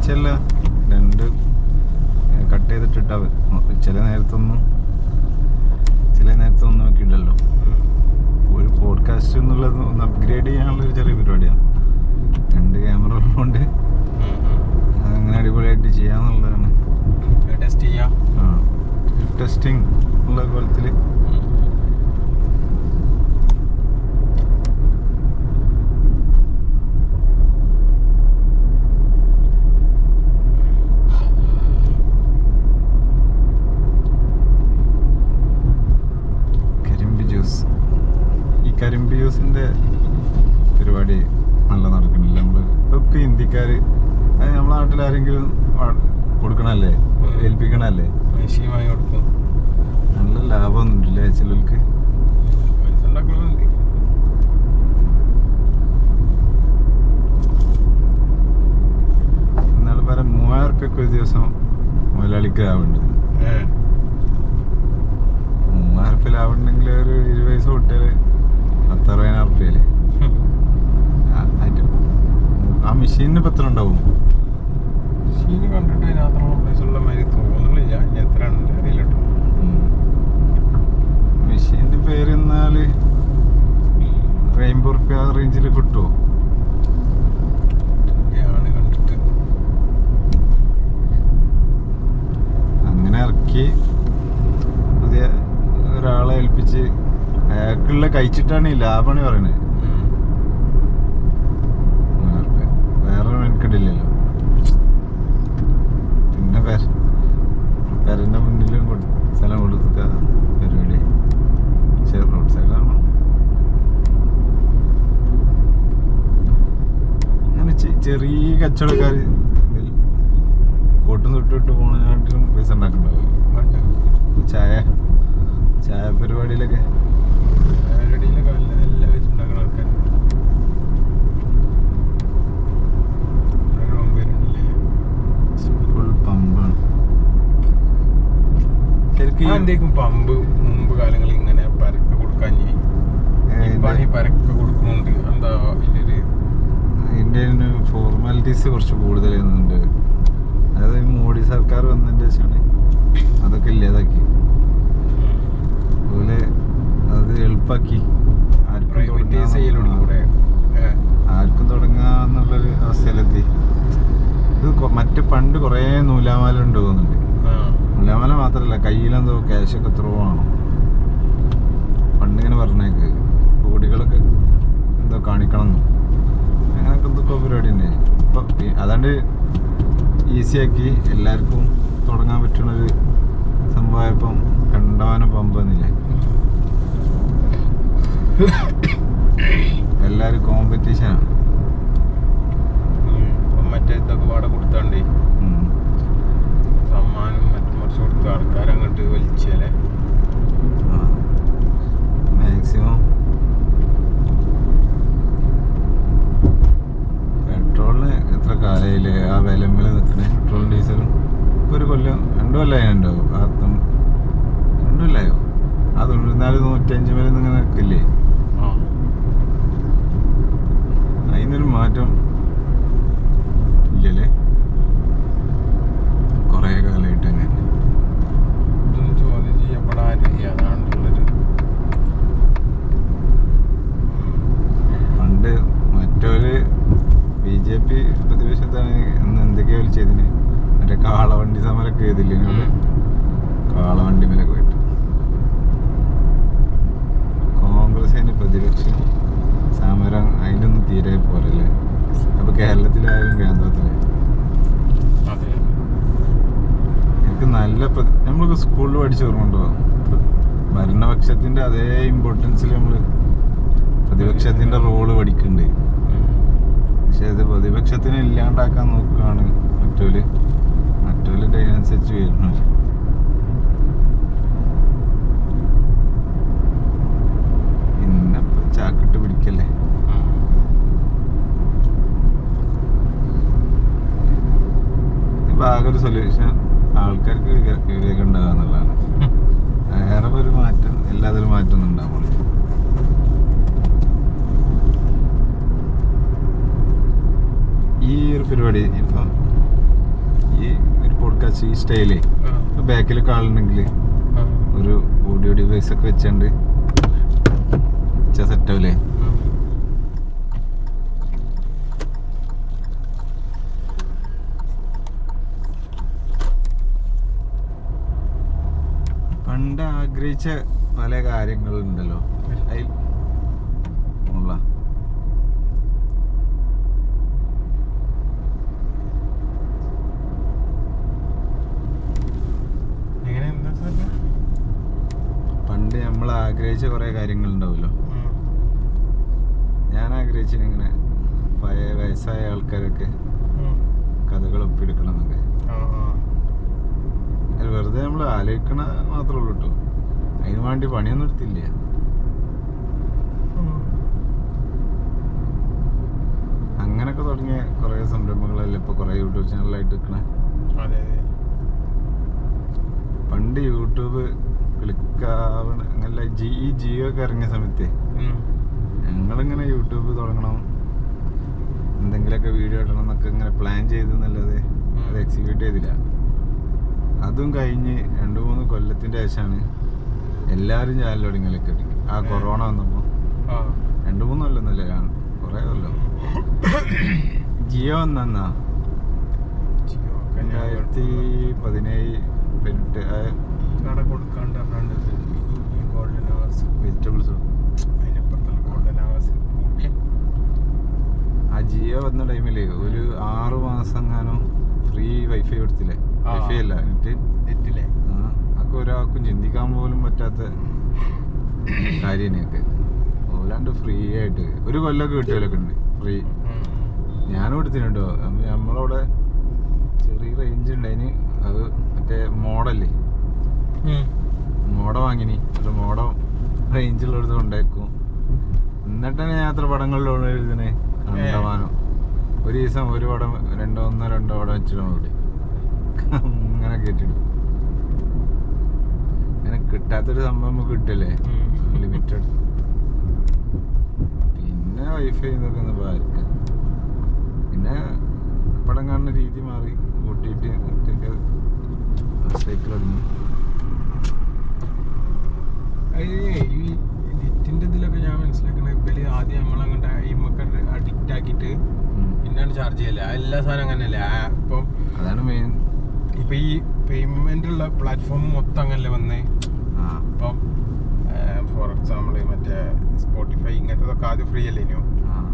ഒരുമിച്ചല്ല, രണ്ട് കട്ട് ചെയ്തിട്ടിട്ടാവും. ചില നേരത്തൊന്നും നോക്കിയിട്ടല്ലോ. ഒരു പോഡ്കാസ്റ്റ് എന്നുള്ളത് ഒന്ന് അപ്ഗ്രേഡ് ചെയ്യാനുള്ളൊരു ചെറിയ പരിപാടിയാണ്. രണ്ട് ക്യാമറ ഉള്ളതുകൊണ്ട് അങ്ങനെ അടിപൊളിയായിട്ട് ചെയ്യാന്നുള്ളതാണ്. ടെസ്റ്റിംഗ് ഉള്ള കോലത്തിൽ കരിമ്പ് ജ്യൂസിൻ്റെ പരിപാടി നല്ല നടക്കണില്ല. നമ്മൾ ഒക്കെ ഹിന്ദിക്കാർ നമ്മളെ നാട്ടിൽ ആരെങ്കിലും കൊടുക്കണല്ലേ, ഏൽപ്പിക്കണല്ലേ, കൊടുക്കും. നല്ല ലാഭമൊന്നുമില്ലേ ചിലർക്ക്. എന്നാലും പറയാം 3000 റുപ്യക്ക് ഒരു ദിവസം മുതലാളിക്ക് ലാഭമുണ്ട്. 3000 റുപ്യ ലാഭമുണ്ടെങ്കിൽ ഒരു 20 പൈസ കൊടുത്താൽ 10-60 റുപ്യല്ലേ. ആ മെഷീനിന് ഇപ്പം എത്ര ഉണ്ടാവും? മെഷീന് കണ്ടിട്ട് അതിനകത്തുള്ള പൈസ ഉള്ള മാതിരി തോന്നുന്നില്ല. ഇനി എത്ര ഉണ്ട് അറിയില്ല കേട്ടോ. മെഷീൻ്റെ പേര് എന്നാൽ 50 റുപ്യ റേഞ്ചിൽ കിട്ടുമോ? കണ്ടിട്ട് അങ്ങനെ ഇറക്കി പുതിയ ഒരാളെ ഏൽപ്പിച്ച് അയാൾക്കുള്ള കഴിച്ചിട്ടാണ് ഈ ലാഭമാണ് പറയണത്. വേറെ മെനക്കെടില്ലല്ലോ. പിന്നെ പെരൻ്റെ മുന്നിലും സ്ഥലം കൊടുക്കുക പരിപാടി. റോഡ് സൈഡാണോ അങ്ങനെ ചെറിയ കച്ചവടക്കാർ കോട്ടും തൊട്ടിട്ട് പോണതിനാട്ടിലും പൈസ ഉണ്ടാക്കുന്നുണ്ടാവും. ചായ പരിപാടിയിലൊക്കെ ഫുൾ പമ്പാണ്. ശരിക്കും പമ്പ് മുമ്പ് കാലങ്ങളിൽ ഇങ്ങനെ പരക്ക് കൊടുക്കാൻ പരക്ക് കൊടുക്കുന്നുണ്ട്. എന്താ അതിൻ്റെ ഫോർമാലിറ്റീസ് കുറച്ച് കൂടുതലുണ്ട്. അതായത് മോഡി സർക്കാർ വന്നതിൻ്റെ ശേഷമാണ് അതൊക്കെ ഇല്ലാതാക്കി. അതുപോലെ അത് എളുപ്പമാക്കി ആർക്കും തുടങ്ങാന്നുള്ളൊരു അവസ്ഥയിലെത്തി. ഇത് മറ്റ് പണ്ട് കുറേ നൂലാമാല ഉണ്ട് തോന്നുന്നുണ്ട്. നൂലാമാല മാത്രമല്ല, കയ്യിലെന്തോ ക്യാഷൊക്കെ എത്രയോ ആണോ പണ്ടിങ്ങനെ പറഞ്ഞേക്ക്, കോടികളൊക്കെ എന്തോ കാണിക്കണമെന്നോ അങ്ങനെയൊക്കെ എന്തൊക്കെ പരിപാടി ഉണ്ട്. ഇപ്പം അതാണ്ട് ഈസിയാക്കി എല്ലാവർക്കും തുടങ്ങാൻ പറ്റുന്നൊരു സംഭവമായപ്പം കണ്ടവാനം പമ്പ് എന്നില്ലേ, എല്ലാവരും കോമ്പറ്റീഷനാണ്. മറ്റേ ഇതൊക്കെ പാടെ കൊടുത്താണ്ട് സമ്മാനം മറ്റു മറിച്ച് കൊടുത്ത് ആൾക്കാരങ്ങോട്ട് വലിച്ചല്ലേ മാക്സിമം. പെട്രോളിന് എത്ര കാലമായില്ലേ ആ വിലമ്മൽ നിൽക്കണേ. പെട്രോളും ഡീസലും ഇപ്പോൾ ഒരു കൊല്ലം 2 കൊല്ലമായി ഉണ്ടാവും. 2 കൊല്ലമായോ? ആ 94-105 മേലെ ഇങ്ങനെ നിൽക്കില്ലേ? അതിനൊരു മാറ്റം ഇല്ലല്ലേ? കുറേ കാലമായിട്ട് അങ്ങനെ ഇതൊന്നും ചോദ്യം ചെയ്യപ്പെടാനില്ല. അതാണുള്ളൊരു പണ്ട് മറ്റൊരു BJP പ്രതിപക്ഷത്താണ് എന്ന് എന്തൊക്കെയോ വിളിച്ചതിന് മറ്റേ കാളവണ്ടി സമരമൊക്കെ ചെയ്തില്ലേ? കാളവണ്ടി മേലൊക്കെ പോയിട്ട് കോൺഗ്രസ് അതിന് പ്രതിപക്ഷ സമരം അതിനൊന്നും തീരെ പോരല്ലേ. അപ്പോൾ കേരളത്തിലായാലും കേന്ദ്രത്തിലായാലും എനിക്ക് നല്ല നമ്മളൊക്കെ സ്കൂളിൽ പഠിച്ച ഓർമ്മയുണ്ടോ? ഭരണപക്ഷത്തിൻ്റെ അതേ ഇമ്പോർട്ടൻസിൽ നമ്മൾ പ്രതിപക്ഷത്തിൻ്റെ റോള് പഠിക്കുന്നുണ്ട്. പക്ഷെ അത് പ്രതിപക്ഷത്തിനെ ഇല്ലാണ്ടാക്കാൻ നോക്കുകയാണ് മറ്റോല് അതിനനുസരിച്ച് വരുന്നു. പിന്നെ ചാക്കിട്ട് പിടിക്കല്ലേ. ഇപ്പം ആകെ ഒരു സൊല്യൂഷൻ ആൾക്കാർക്ക് വിവേകം ഉണ്ടാകുക എന്നുള്ളതാണ്. വേറെ ഒരു മാറ്റം എല്ലാത്തിലും മാറ്റം ഉണ്ടാവുള്ളൂ. ഈ ഒരു പരിപാടി ഇപ്പം ഈ ഒരു പോഡ്കാസ്റ്റ് ഈ സ്റ്റൈലേ ബാക്കിലൊക്കെ ആളുണ്ടെങ്കിൽ ഒരു ഓഡിയോ ഡിവൈസ് ഒക്കെ വെച്ചുകൊണ്ട് സെറ്റാവില്ലേ? പണ്ട് ആഗ്രഹിച്ച പല കാര്യങ്ങളുണ്ടല്ലോ അതിൽ ഉള്ള പണ്ട് നമ്മൾ ആഗ്രഹിച്ച കുറെ കാര്യങ്ങളുണ്ടാവുമല്ലോ. ഞാൻ ആഗ്രഹിച്ചിങ്ങനെ പഴയ വയസ്സായ ആൾക്കാരൊക്കെ കഥകൾ ഒപ്പിയെടുക്കണം എന്നൊക്കെ. വെറുതെ നമ്മൾ ആലോചിക്കണ മാത്രമേ ഉള്ളൂ കേട്ടോ, അതിന് വേണ്ടി പണിയൊന്നും എടുത്തില്ല. അങ്ങനൊക്കെ തുടങ്ങിയ കുറെ സംരംഭങ്ങളല്ലേ ഇപ്പൊ കുറെ യൂട്യൂബ് ചാനലായിട്ട് നിൽക്കണേ. പണ്ട് യൂട്യൂബ് ക്ലിക്കാവണ അങ്ങനെ ഈ ജിയോ ഒക്കെ ഇറങ്ങിയ സമയത്ത് ഞങ്ങളിങ്ങനെ യൂട്യൂബ് തുടങ്ങണം, എന്തെങ്കിലുമൊക്കെ വീഡിയോ ഇടണം എന്നൊക്കെ ഇങ്ങനെ പ്ലാൻ ചെയ്തെന്നല്ലാതെ അത് എക്സിക്യൂട്ട് ചെയ്തില്ല. അതും കഴിഞ്ഞ് 2-3 കൊല്ലത്തിന്റെ ശേഷമാണ് എല്ലാവരും ചാനൽ തുടങ്ങിയൊക്കെ ആ കൊറോണ വന്നപ്പോൾ. 2-3 കൊല്ലൊന്നുമില്ല, കുറേ കൊല്ലം. ജിയോ വന്നാ 2017-18 വെജിറ്റബിൾസ്. ആ ജിയോ വന്ന ടൈമില് ഒരു 6 മാസം എങ്ങാനും ഫ്രീ വൈഫൈ കൊടുത്തില്ലേ? വൈഫൈ അല്ല നെറ്റില്ലേ? അതൊക്കെ ഒരാൾക്കും ചിന്തിക്കാൻ പോലും പറ്റാത്ത കാര്യനൊക്കെ ഓലാണ്ട് ഫ്രീ ആയിട്ട് ഒരു കൊല്ലമൊക്കെ കിട്ടിയാലൊക്കെ ഉണ്ട് ഫ്രീ. ഞാനും എടുത്തിട്ടുണ്ടോ, നമ്മളവിടെ ചെറിയ റേഞ്ച് ഉണ്ട് അതിന്. അത് മറ്റേ മോഡല്ലേ, മോഡം വാങ്ങിനി. ഒരു മോഡം റേഞ്ചുള്ളടുത്ത് കൊണ്ടേക്കും. എന്നിട്ട് തന്നെ ഞാൻ അത്ര പടങ്ങളിലുള്ള ഇതിനെ കണ്ടവാനോ ഒരു ദിവസം ഒരു പടം 2 പടം വെച്ചിട്ടുണ്ട് അങ്ങനെ കേട്ടിടും. അങ്ങനെ കിട്ടാത്തൊരു സംഭവം നമുക്ക് കിട്ടല്ലേ, ലിമിറ്റഡ്. പിന്നെ വൈഫൈ ഇതൊക്കെ ഒന്ന് പാർക്ക്. പിന്നെ പടം കാണുന്ന രീതി മാറി, കൂട്ടിയിട്ട് സൈക്കിൾ തുടങ്ങി. ഈ നെറ്റിന്റെ ഇതിലൊക്കെ ഞാൻ മനസ്സിലാക്കണത് ഇവര് ആദ്യം നമ്മളങ്ങോട്ട് അയിമൊക്കെ അഡിക്റ്റ് ആക്കിയിട്ട് പിന്നാണ് ചാർജ് ചെയ്യല്ലേ. എല്ലാ സാധനം അങ്ങനെയല്ലേ. ഇപ്പം അതാണ് മെയിൻ. ഇപ്പൊ ഈ പേയ്മെന്റ് ഉള്ള പ്ലാറ്റ്ഫോം മൊത്തം അങ്ങനല്ലേ വന്നേ. ഇപ്പം ഫോർ എക്സാമ്പിൾ മറ്റേ സ്പോട്ടിഫൈ ഇങ്ങനത്തതൊക്കെ ആദ്യം ഫ്രീ അല്ലേ ഇനിയോ,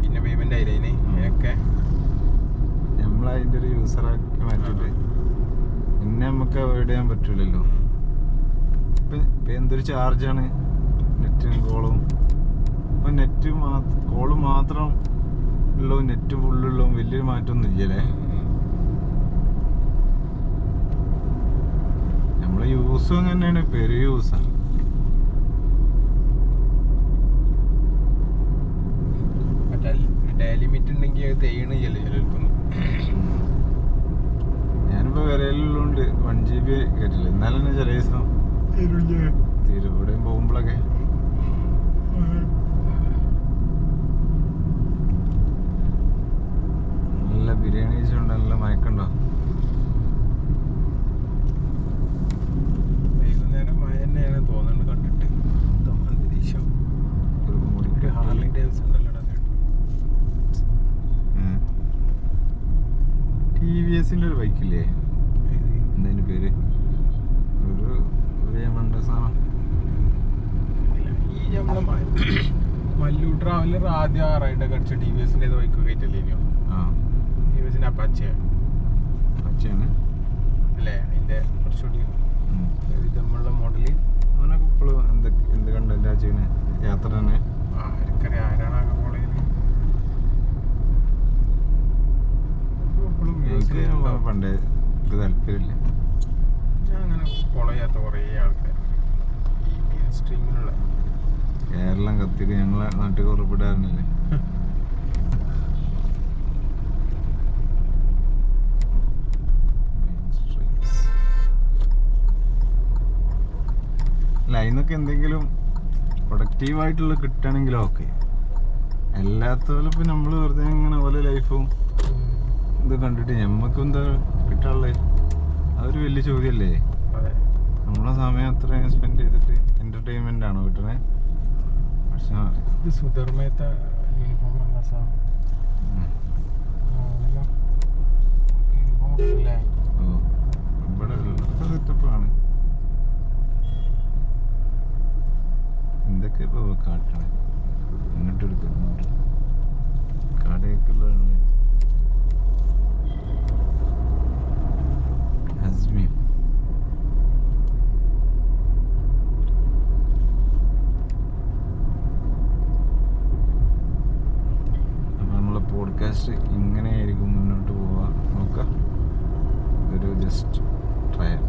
പിന്നെ പേയ്മെന്റ് ആയില്ലേ ഇനി. അതിനൊക്കെ നമ്മളതിൻ്റെ ഒരു യൂസറാക്കി മാറ്റിയിട്ട് പിന്നെ നമുക്ക് അവോയ്ഡ് ചെയ്യാൻ പറ്റൂലല്ലോ. ഇപ്പം എന്തൊരു ചാർജാണ് നെറ്റും കോളും. ഇപ്പം നെറ്റ് കോള് മാത്രം ഉള്ളൂ, നെറ്റ് ഫുള്ളുള്ളൂ, വലിയൊരു മാറ്റമൊന്നും ഇല്ലല്ലേ. നമ്മളെ യൂസും തന്നെയാണ്, പെരു യൂസാണ്. ലിമിറ്റ് ഉണ്ടെങ്കിൽ അത് തേയണില്ലല്ലോ ചിലർക്കൊന്നും. ഞാനിപ്പോ വിരലുള്ളതുകൊണ്ട് 1 GB കേട്ടില്ല. എന്നാലും തന്നെ ചില ദിവസം തിരുവിടെയും പോകുമ്പോഴൊക്കെ നല്ല ബിരിയാണി കഴിച്ചുകൊണ്ട് നല്ല മയക്കുണ്ടോ? വൈകുന്നേരം മഴ തന്നെയാണ് തോന്നുന്നുണ്ട് കണ്ടിട്ട്. അന്തരീക്ഷം ഹാർലി ഡേവിഡ്സൺ TVS-ന്റെ ഒരു ബൈക്കില്ലേ, എന്താ പേര്? ഒരു സാധനം. ഈ നമ്മളെ മല്ലു ട്രാവലർ ആദ്യം റൈഡൊക്കെ അടിച്ച TVS-ന്റെ ബൈക്ക് കയറ്റല്ലേ ഇനിയോ? TVS-ന്റെ അപ്പാച്ചയാണ് അല്ലേ? അതിന്റെ കുറച്ചുകൂടി നമ്മളുടെ മോഡല്. അവനൊക്കെ ഇപ്പോഴും എന്ത് കണ്ടന്റാ ചെയ്യണേ? യാത്ര തന്നെ. ആരാണ് ആകെ കോളേജിൽ പണ്ടേ താല്പര്യമില്ല. ഞാൻ അങ്ങനെ ഫോളോ ചെയ്യാത്ത കുറേ ആൾക്കാർ ഈ മെയിൻ സ്ട്രീമിലുള്ള. കേരളം കത്തിക്ക് ഞങ്ങളെ നാട്ടിൽ കുറപ്പിടാറുണ്ടല്ലേ. അല്ല, അതിനൊക്കെ എന്തെങ്കിലും പ്രൊഡക്റ്റീവായിട്ടുള്ള കിട്ടണമെങ്കിലും ഓക്കെ. അല്ലാത്തപോലെ ഇപ്പം നമ്മൾ വെറുതെ ഇങ്ങനെ ഓരോ ലൈഫും ഇത് കണ്ടിട്ട് ഞമ്മക്ക് എന്താ കിട്ടാനുള്ളത്? അതൊരു വലിയ ചോദ്യമല്ലേ? അതെ. നമ്മളെ സമയം അത്രയും സ്പെൻഡ് ചെയ്തിട്ട് എന്റർടൈൻമെന്റ് ആണോ കിട്ടണേ? പക്ഷെ ഇത് സുധർമേത്ത യൂണിഫോം അല്ല സാർ. യൂണിഫോം ഇല്ലേ? ഓ, ഇവിടെ സെറ്റപ്പാണ്. എന്തൊക്കെ ഇപ്പൊ കാട്ടണേ? ഇങ്ങോട്ട് എടുക്കുന്നു കടയൊക്കെയുള്ളതാണ്. ഹസ്മി അപ്പൊ നമ്മളെ പോഡ്കാസ്റ്റ് ഇങ്ങനെയായിരിക്കും മുന്നോട്ട് പോവാ. നോക്കാം, ഇതൊരു ജസ്റ്റ് ട്രയൽ.